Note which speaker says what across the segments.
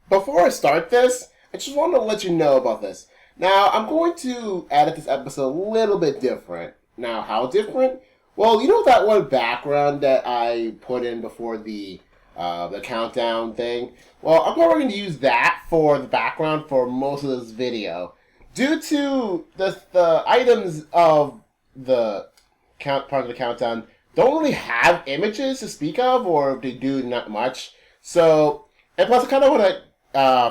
Speaker 1: Before I start this, I just want to let you know about this. Now, I'm going to edit this episode a little bit different. Now, how different? Well, you know that one background that I put in before the countdown thing? Well, I'm probably going to use that for the background for most of this video. Due to the items of the part of the countdown don't really have images to speak of, or if they do, not much. So, and plus I kind of want to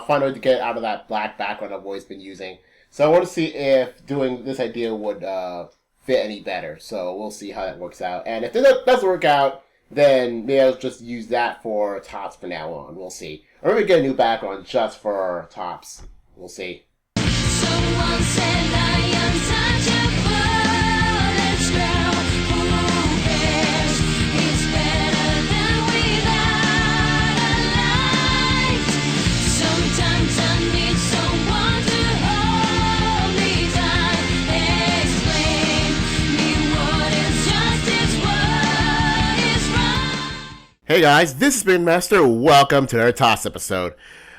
Speaker 1: find a way to get out of that black background I've always been using. So I want to see if doing this idea would fit any better. So we'll see how that works out. And if it doesn't work out, then maybe I'll just use that for tops from now on. We'll see. Or maybe get a new background just for tops. We'll see.
Speaker 2: Someone said I am untouchable. Let's go. Who cares? It's better than without a light. Sometimes I need someone to hold me tight. Explain me what is justice, what is right.
Speaker 1: Hey guys, this is Spin Master. Welcome to our Toss episode.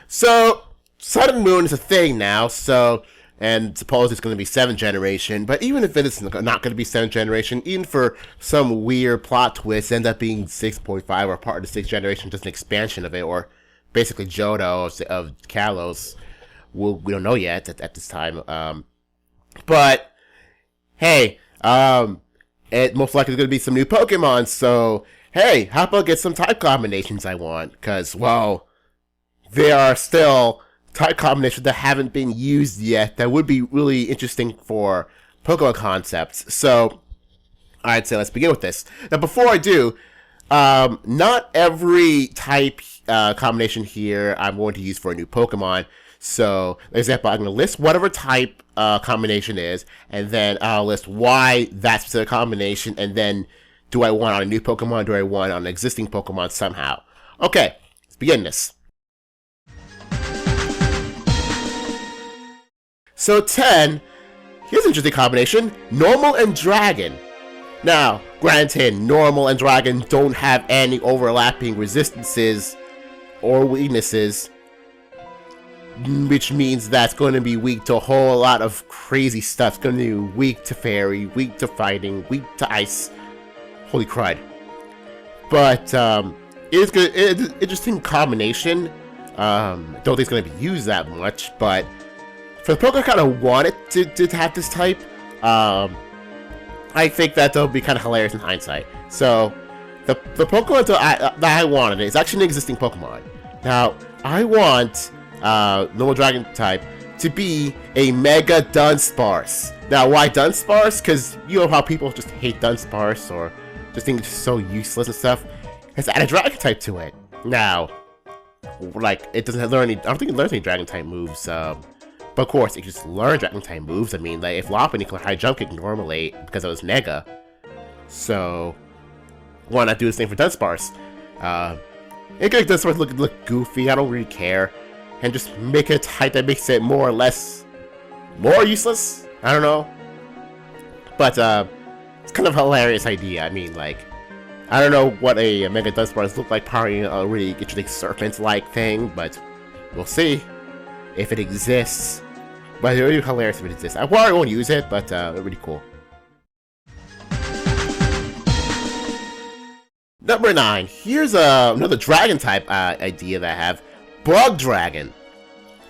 Speaker 1: So, Sun and Moon is a thing now, and suppose it's going to be 7th generation, but even if it is not going to be 7th generation, even for some weird plot twist, end up being 6.5 or part of the 6th generation, just an expansion of it, or basically Johto of Kalos, we don't know yet at this time. But, hey, it most likely is going to be some new Pokemon, so, hey, how about get some type combinations I want? Because, well, there are still type combinations that haven't been used yet that would be really interesting for Pokemon concepts. So, alright, so let's begin with this. Now, before I do, not every type combination here I'm going to use for a new Pokemon. So, for example, I'm going to list whatever type combination is, and then I'll list why that specific combination, and then do I want on a new Pokemon, do I want on an existing Pokemon somehow. Okay, let's begin this. So 10, here's an interesting combination, Normal and Dragon. Now, granted, Normal and Dragon don't have any overlapping resistances or weaknesses, which means that's going to be weak to a whole lot of crazy stuff. It's going to be weak to Fairy, weak to Fighting, weak to Ice. Holy crud. But, it's good, it's an interesting combination. Don't think it's going to be used that much, but for the Pokemon I kind of want it to have this type, I think that'll be kind of hilarious in hindsight. So, the Pokemon that I wanted is actually an existing Pokemon. Now, I want normal Dragon type to be a Mega Dunsparce. Now, why Dunsparce? Because you know how people just hate Dunsparce or just think it's so useless and stuff. Let's add a Dragon type to it. Now, like, it doesn't learn any, I don't think it learns any Dragon type moves, but of course, it can just learn Dragon type moves. I mean, like, if Lopunny can high jump kick normally because it was Mega. So, why not do the same for Dunsparce? It can make Dunsparce look goofy, I don't really care. And just make a type that makes it more or less more useless? I don't know. But, it's kind of a hilarious idea. I mean, like, I don't know what a Mega Dunsparce look like, probably a really interesting serpent-like thing, but we'll see if it exists. But it would be hilarious if it exists. I probably won't use it, but it's really cool. Number 9. Here's another Dragon type idea that I have. Bug Dragon.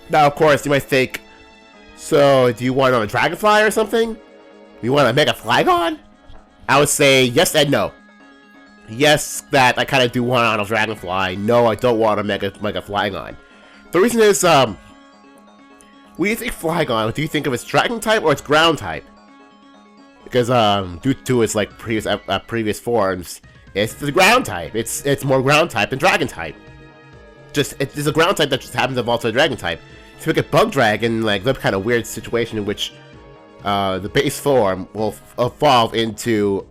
Speaker 1: Now, of course, you might think, so do you want on a Dragonfly or something? Do you want a Mega Flygon? I would say yes and no. Yes, that I kind of do want on a Dragonfly. No, I don't want a Mega Flygon. The reason is, when you think Flygon, do you think of its Dragon type or its Ground type? Because due to its like previous forms, it's the Ground type. It's more Ground type than Dragon type. It's a Ground type that just happens to evolve to a Dragon type. So look at Bug Dragon, like that kind of weird situation in which the base form will evolve into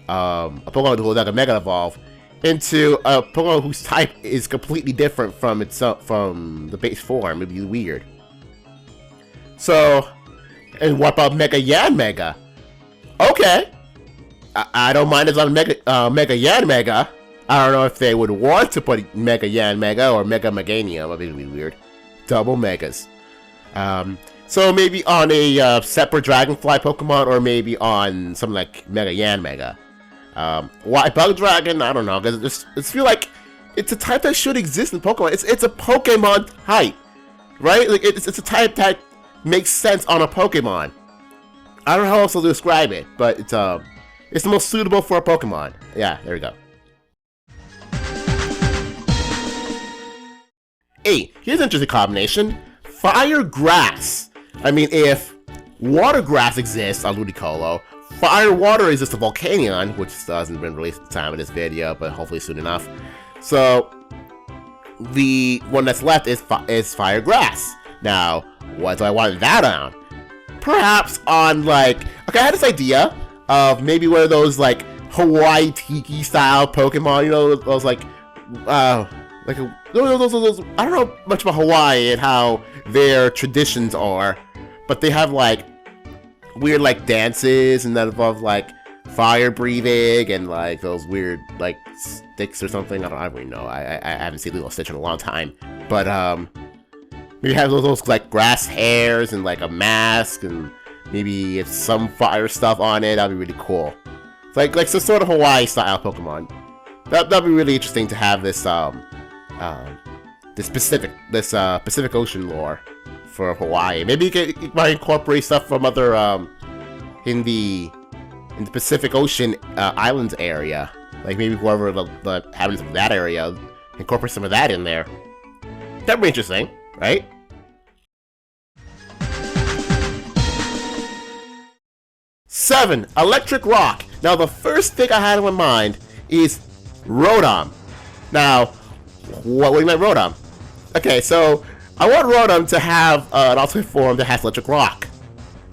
Speaker 1: a Pokemon who will like a Mega Evolve into a Pokemon whose type is completely different from from the base form. It'd be weird. So, and what about Mega Yanmega? Okay, I don't mind as long as Mega Yanmega. I don't know if they would want to put Mega Yanmega or Mega Meganium. That'd be weird. double megas. So maybe on a separate Dragonfly Pokemon, or maybe on something like Mega Yanmega. Why Bug Dragon? I don't know, because I feel like it's a type that should exist in Pokemon. It's a Pokemon type, right? Like it's a type that makes sense on a Pokemon. I don't know how else to describe it, but it's the most suitable for a Pokemon. Yeah, there we go. 8. Here's an interesting combination. Fire Grass. I mean, if Water Grass exists on Ludicolo, Fire Water exists on Volcanion, which hasn't been released at the time of this video, but hopefully soon enough. So, the one that's left is Fire Grass. Now, what do I want that on? Perhaps on, like... Okay, I had this idea of maybe one of those, like, Hawaii Tiki-style Pokemon, you know, those, like... those, I don't know much about Hawaii and how their traditions are, but they have, like, weird, like, dances and that involve, like, fire breathing and, like, those weird, like, sticks or something. I don't really know. I haven't seen Lilo Stitch in a long time. But, maybe have those, like, grass hairs and, like, a mask and maybe some fire stuff on it. That'd be really cool. It's like some sort of Hawaii-style Pokemon. That'd be really interesting to have this, this Pacific Ocean lore for Hawaii. Maybe you might incorporate stuff from other in the Pacific Ocean islands area. Like maybe whoever the inhabitants of that area incorporate some of that in there. That'd be interesting, right? Seven, Electric Rock. Now the first thing I had in my mind is Rotom. Now, what do you mean Rotom? Okay, so I want Rotom to have an alternate form that has Electric Rock.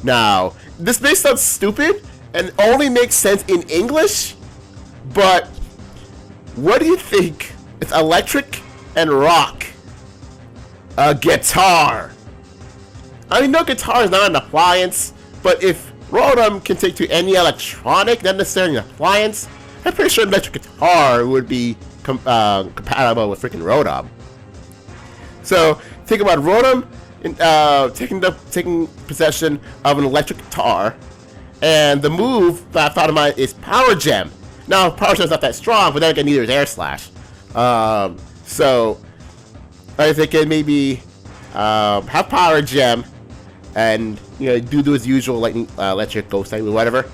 Speaker 1: Now, this may sound stupid and only makes sense in English, but what do you think? It's electric and rock. A guitar. I mean, no, guitar is not an appliance, but if Rotom can take to any electronic, not necessarily an appliance, I'm pretty sure an electric guitar would be compatible with freaking Rotom. So think about Rotom taking possession of an electric guitar, and the move that I thought of mine is Power Gem. Now Power Gem's not that strong, but then again neither is Air Slash. So I think it maybe have Power Gem, and you know do his usual lightning, electric ghost type or whatever.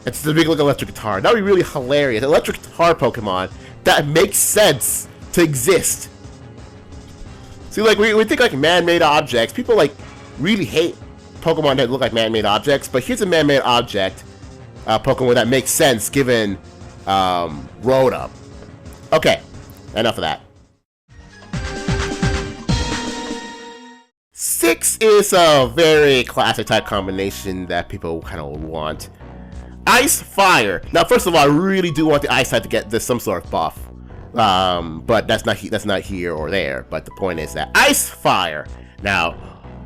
Speaker 1: It's the big electric guitar. That would be really hilarious. Electric guitar Pokemon that makes sense to exist. See, like we think like man-made objects. People like really hate Pokemon that look like man-made objects, but here's a man-made object Pokemon that makes sense given Rotom. Okay, enough of that. 6 is a very classic type combination that people kind of want. Ice Fire. Now, first of all, I really do want the Ice type to get some sort of buff, but that's not here or there. But the point is that Ice Fire. Now,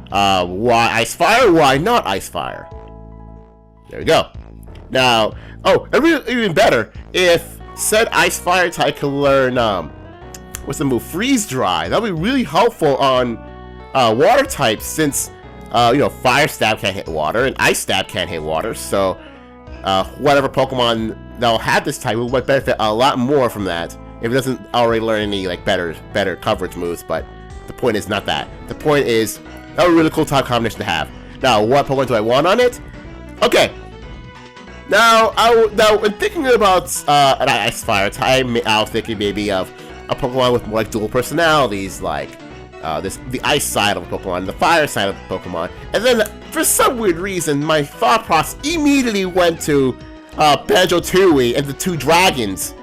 Speaker 1: why Ice Fire? Why not Ice Fire? There we go. Now, oh, and really, even better if said Ice Fire type could learn what's the move? Freeze Dry. That'll be really helpful on water types, since you know, Fire Stab can't hit water and Ice Stab can't hit water. So whatever Pokemon that'll have this type will benefit a lot more from that if it doesn't already learn any like better coverage moves. But the point is not that. The point is that was a really cool type combination to have. Now, what Pokemon do I want on it? Okay. Now, when thinking about an Ice Fire type, I was thinking maybe of a Pokemon with more like dual personalities, like the Ice side of the Pokemon, the Fire side of the Pokemon, and then for some weird reason, my thought process immediately went to Banjo-Tooie and the two dragons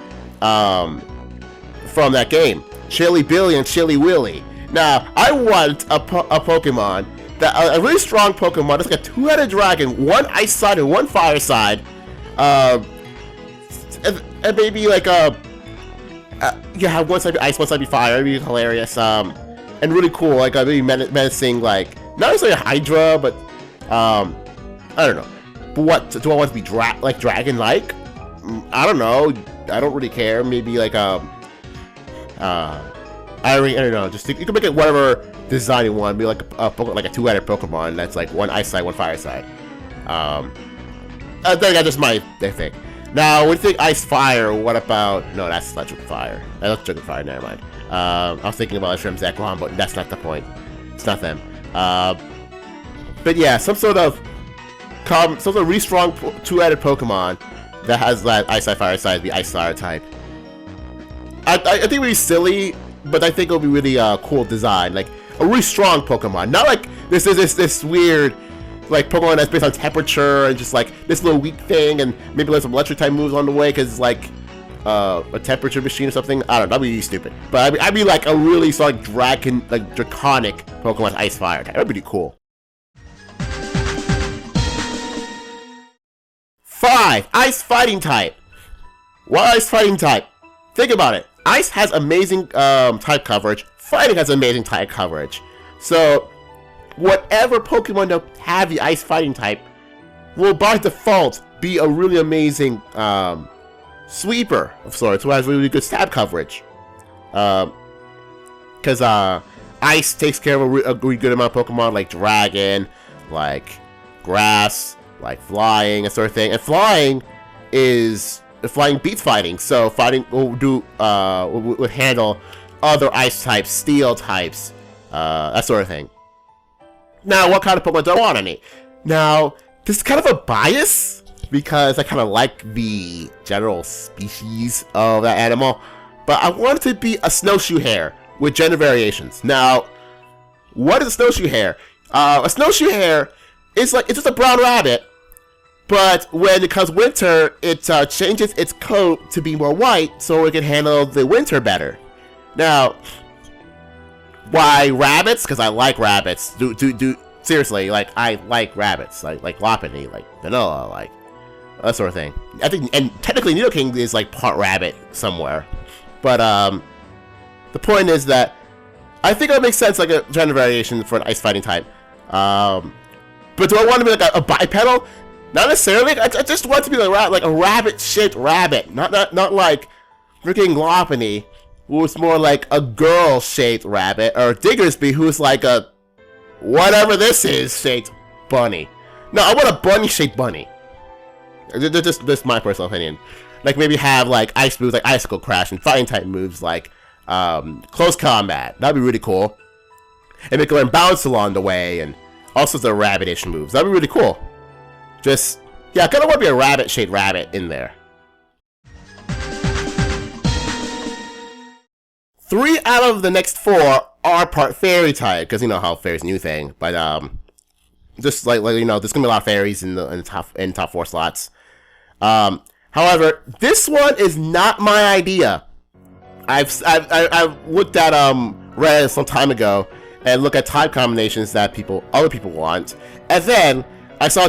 Speaker 1: from that game, Chili Billy and Chili Willy. Now, I want a Pokemon a really strong Pokemon that's got a two-headed dragon, one Ice side and one Fire side, and maybe like yeah, one side be Ice, one side be Fire. It'd be hilarious, and really cool. Like maybe menacing, like not necessarily a Hydra, but I don't know. But what do I want to be dragon-like? I don't know. I don't really care. Maybe like I don't know. Just you can make it whatever design you want. Be like a two-headed Pokemon that's like one ice side, one fire side. I think that's just my thing. Now, when you think ice fire, what about? No, that's electric fire. That's electric fire. Never mind. I was thinking about Shrimp Zekrom, but that's not the point. It's not them. But yeah, some sort of really strong two-headed Pokemon that has that ice side, fire side, the ice fire type. I think it would be silly, but I think it would be really cool design, like a really strong Pokemon. Not like this weird like Pokemon that's based on temperature and just like this little weak thing, and maybe let some electric type moves on the way because it's like a temperature machine or something. I don't know. That'd be stupid. But I'd be like a really strong dragon, like draconic Pokemon ice fire type. That'd be pretty cool. 5. Ice fighting type. Why ice fighting type? Think about it. Ice has amazing type coverage. Fighting has amazing type coverage. So, whatever Pokemon that have the ice fighting type will by default be a really amazing sweeper of sorts who has really good stab coverage. Because ice takes care of a really good amount of Pokemon like Dragon, like Grass, like Flying, that sort of thing. And Flying beats fighting, so fighting would handle other ice types, steel types, that sort of thing. Now, what kind of Pokemon do I want on it? Now, this is kind of a bias because I kind of like the general species of that animal, but I want it to be a snowshoe hare with gender variations. Now, what is a snowshoe hare? A snowshoe hare is like it's just a brown rabbit. But when it comes winter, it changes its coat to be more white so it can handle the winter better. Now, why rabbits? Because I like rabbits. Seriously, like I like rabbits, like Lopunny, like Vanilla, like that sort of thing. I think, and technically Nidoking is like part rabbit somewhere. But the point is that I think it makes sense, like a gender variation for an ice fighting type. But do I want to be like a bipedal? Not necessarily. I just want to be like a rabbit-shaped rabbit, not like freaking Lopunny, who's more like a girl-shaped rabbit, or Diggersby, who's like a whatever this is shaped bunny. No, I want a bunny-shaped bunny. Just my personal opinion. Like maybe have like ice moves like Icicle Crash and fighting type moves like Close Combat. That'd be really cool. And make it learn bounce along the way and all sorts of rabbit-ish moves. That'd be really cool. Just, yeah, I kind of want to be a rabbit-shaped rabbit in there. 3 out of the next 4 are part fairy type, because you know how fairy's a new thing. But just like you know, there's gonna be a lot of fairies in the top 4 slots. However, this one is not my idea. I've looked at Reddit some time ago and look at type combinations that other people want, and then I saw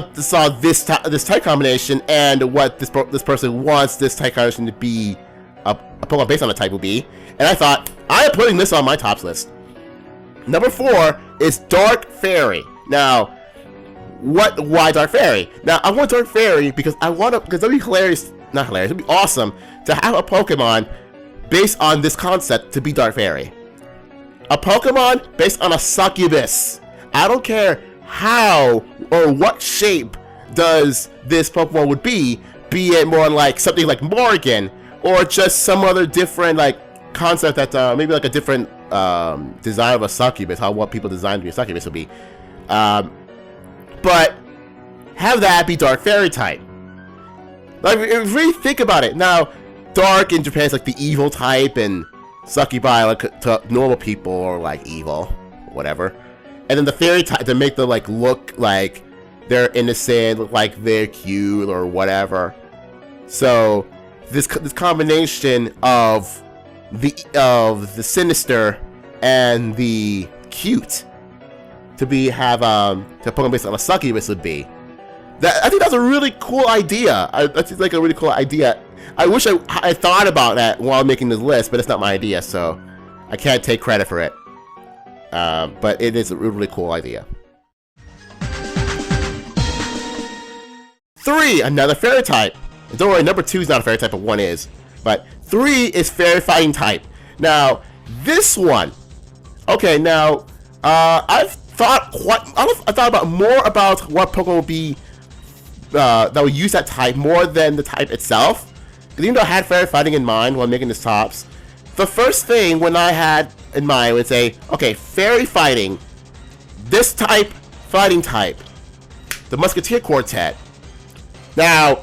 Speaker 1: this type combination and what this person wants this type combination to be a Pokemon based on the type will be, and I thought I am putting this on my tops list. Number 4 is Dark Fairy. Now, why Dark Fairy? Now I want Dark Fairy because that'd be hilarious. Not hilarious. It'd be awesome to have a Pokemon based on this concept to be Dark Fairy. A Pokemon based on a succubus. I don't care how or what shape does this Pokemon would be it more like something like Morgan or just some other different like concept that maybe like a different design of a succubus, what people design to be a succubus would be, but have that be Dark Fairy type. Like if you really think about it, now Dark in Japan is like the evil type and succubi like to normal people or like evil, whatever. And then the fairy type to make them like look like they're innocent, look like they're cute or whatever. So this combination of the sinister and the cute to Pokemon based on a succubus would be. I think that's a really cool idea. That's like a really cool idea. I wish I thought about that while making this list, but it's not my idea, so I can't take credit for it. But it is a really cool idea. 3, another fairy type. Don't worry, number 2 is not a fairy type, but 1 is. But 3 is fairy fighting type. Now, This one. Okay, now I've thought about more about what Pokemon would be that would use that type more than the type itself. Because even though I had fairy fighting in mind while making this tops, the first thing when I had in mind would say, okay, fairy fighting, this type, fighting type, the Musketeer Quartet. Now,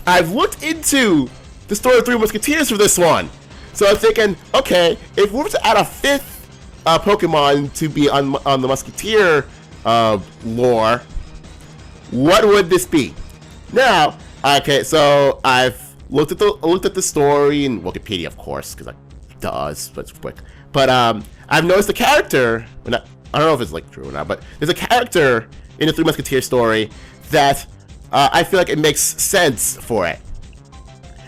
Speaker 1: I've looked into the story of 3 Musketeers for this one. So I'm thinking, okay, if we were to add a 5th Pokemon to be on the Musketeer lore, what would this be? Now, okay, so I've looked at the story in Wikipedia, of course, because it does, but it's quick. But I've noticed the character. I don't know if it's like true or not, but there's a character in the 3 Musketeers story that I feel like it makes sense for it.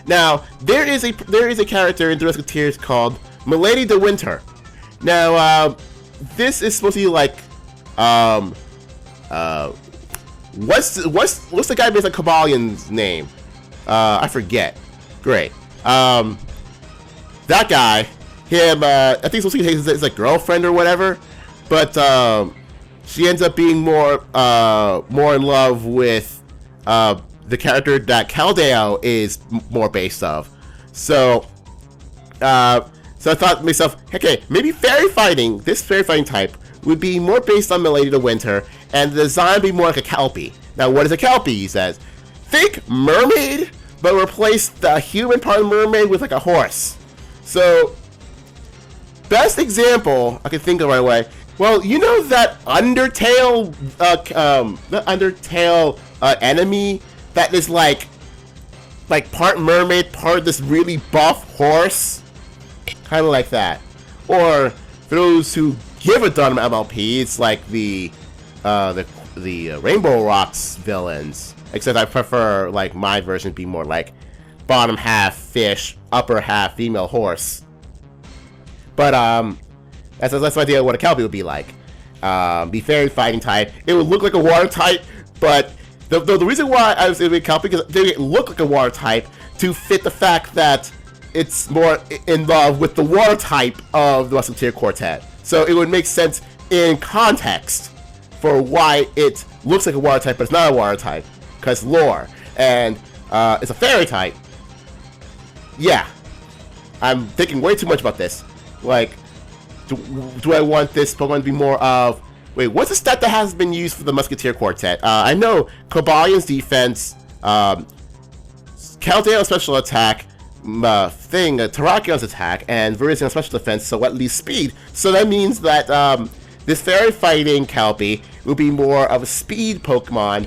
Speaker 1: Now, there is a character in 3 Musketeers called Milady de Winter. Now, this is supposed to be like, what's the guy based on Kabalion's name? I forget. Great. That guy, him, I think it's supposed to be his like girlfriend or whatever, but she ends up being more in love with the character that Caldeo is more based of. So I thought to myself, okay, maybe this fairy fighting type would be more based on Milady de Winter, and the design would be more like a Kelpie. Now, what is a Kelpie? He says, think mermaid, but replace the human part of mermaid with like a horse. So, best example I can think of right away. Well, you know that Undertale, enemy that is like part mermaid, part this really buff horse, kind of like that. Or for those who give a darn MLP, it's like the Rainbow Rocks villains. Except I prefer like my version be more like bottom half fish, upper half female horse. But that's my idea of what a Kelpie would be like. Be fairy fighting type. It would look like a water type, but the reason why I was going to be Kelpie because they look like a water type to fit the fact that it's more in love with the water type of the Musketeer Quartet. So it would make sense in context for why it looks like a water type, but it's not a water type because lore, and it's a fairy type. Yeah, I'm thinking way too much about this. Like, do I want this Pokemon to be more of... Wait, what's the stat that has been used for the Musketeer Quartet? I know Cobalion's defense, Caldeo's special attack, Terrakion's attack, and Virizian's special defense, so at least speed. So that means that this fairy fighting Kelpie will be more of a speed Pokemon,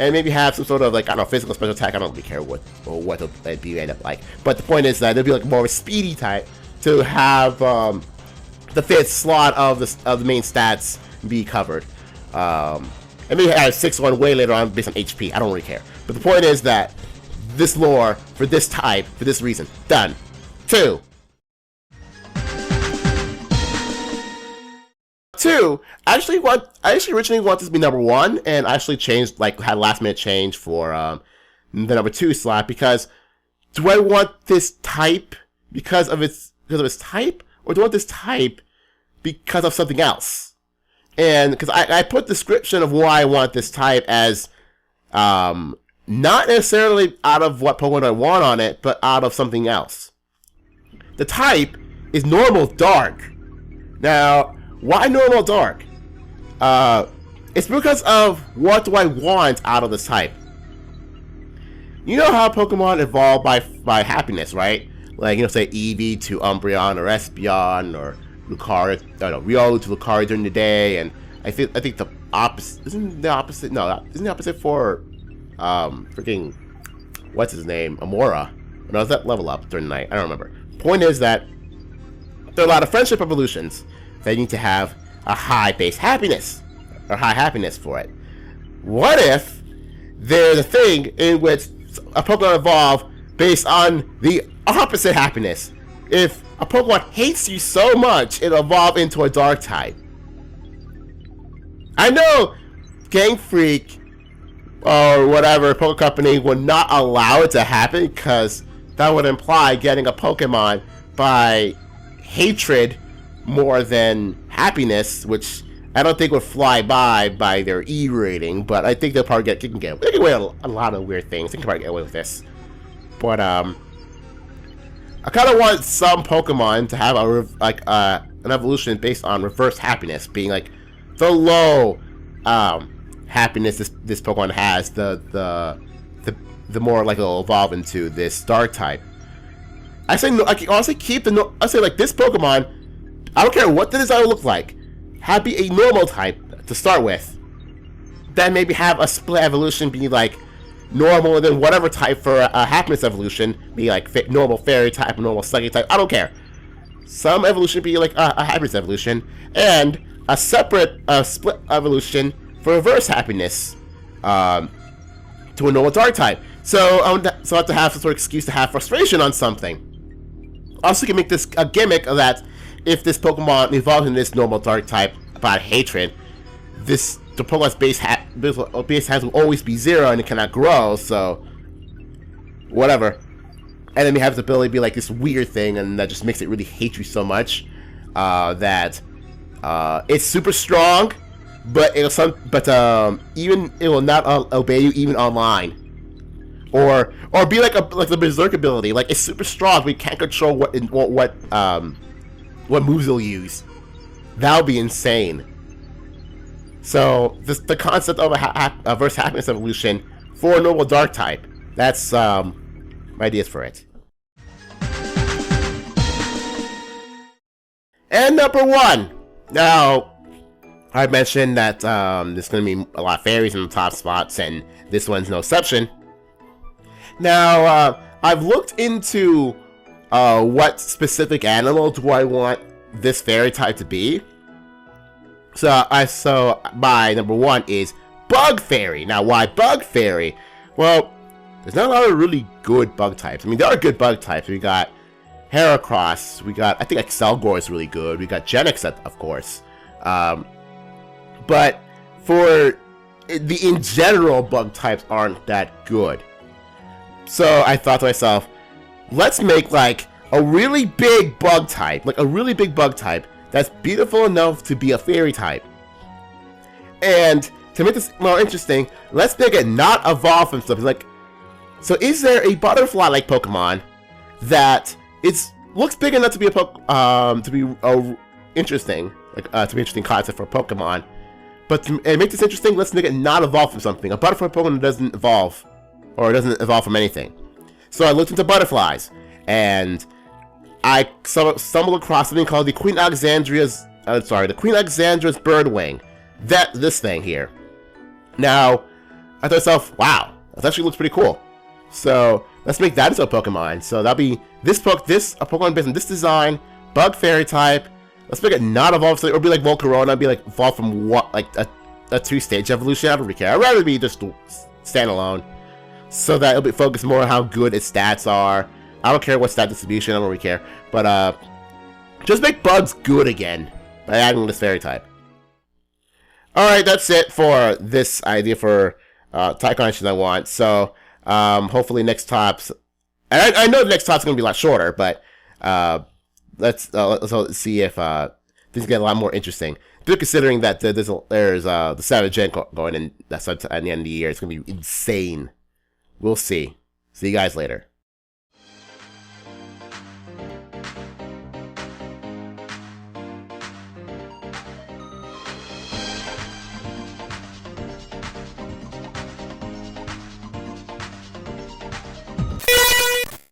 Speaker 1: and maybe have some sort of like, I don't know, physical special attack. I don't really care what it'll be end up like. But the point is that it'll be like more of a speedy type to have the 5th slot of the main stats be covered. And maybe have 6-1 way later on based on HP. I don't really care. But the point is that this lore for this type, for this reason. Done. 2. I actually originally wanted this to be number 1, and I actually changed, like, had a last minute change for the number 2 slot, because do I want this type because of its type, or do I want this type because of something else? And because I put description of why I want this type as not necessarily out of what Pokemon I want on it, but out of something else. The type is normal dark. Now, why normal dark? It's because of what do I want out of this type. You know how Pokemon evolve by happiness, right? Like, you know, say Eevee to Umbreon or Espeon or Lucario, Riolu to Lucario during the day, and I think the opposite isn't the opposite. No, isn't the opposite for freaking what's his name, Amora? No, is that level up during the night? I don't remember. Point is that there are a lot of friendship evolutions that need to have a high base happiness or high happiness for it. What if there's a thing in which a Pokemon evolve based on the opposite happiness? If a Pokemon hates you so much, it'll evolve into a dark type. I know Game Freak or whatever Pokemon Company would not allow it to happen because that would imply getting a Pokemon by hatred more than happiness, which I don't think would fly by their E rating, but I think they'll probably they can get away with a lot of weird things. They can probably get away with this. But I kind of want some Pokemon to have an evolution based on reverse happiness, being like the low happiness this Pokemon has, the more like it'll evolve into this Dark type. I say no. I can honestly keep the. I say like this Pokemon. I don't care what the design will look like. Have be a normal type to start with. Then maybe have a split evolution be like normal, and then whatever type for a happiness evolution be like normal fairy type, normal psychic type. I don't care. Some evolution be like a happiness evolution, and a separate split evolution for reverse happiness to a normal dark type. So I have to have some sort of excuse to have frustration on something. Also, can make this a gimmick that if this Pokemon evolves in this normal dark type about hatred, the Pokemon's base has will always be 0 and it cannot grow. So whatever. And then you have the ability to be like this weird thing, and that just makes it really hate you so much that it's super strong, but even it will not obey you even online. Or be like the Berserk ability, like it's super strong, but we can't control what moves it'll use. That would be insane. So the concept of a reverse happiness evolution for a normal dark type. That's my ideas for it. And number 1. Now, I mentioned that there's going to be a lot of fairies in the top spots, and this one's no exception. Now, I've looked into what specific animal do I want this fairy type to be. So my number 1 is Bug Fairy. Now, why Bug Fairy? Well, there's not a lot of really good bug types. I mean, there are good bug types. We got Heracross. We got, I think Excelgor is really good. We got Genix, of course. But for in general, bug types aren't that good. So I thought to myself, let's make like a really big bug type, that's beautiful enough to be a fairy type. And to make this more interesting, let's make it not evolve from something like. So is there a butterfly-like Pokemon that looks big enough to be interesting, interesting concept for Pokemon? But to make this interesting, let's make it not evolve from something. A butterfly Pokemon doesn't evolve. Or it doesn't evolve from anything. So I looked into butterflies, and I stumbled across something called the Queen Alexandra's Birdwing. This thing here. Now, I thought to myself, wow, that actually looks pretty cool. So let's make that into a Pokemon. So that'll be a Pokemon based on this design, Bug Fairy type. Let's make it not evolve, or be like Volcarona, be like evolve from what, like a 2-stage evolution. I don't really care. I'd rather be just standalone. So that it'll be focused more on how good its stats are. I don't care what stat distribution, I don't really care. But just make bugs good again by adding this fairy type. Alright, that's it for this idea for type combinations I want. So hopefully next tops, and I know the next top's gonna be a lot shorter, but let's see if things get a lot more interesting. Just considering that there's the 7th gen going in, that's at the end of the year. It's gonna be insane. We'll see. See you guys later.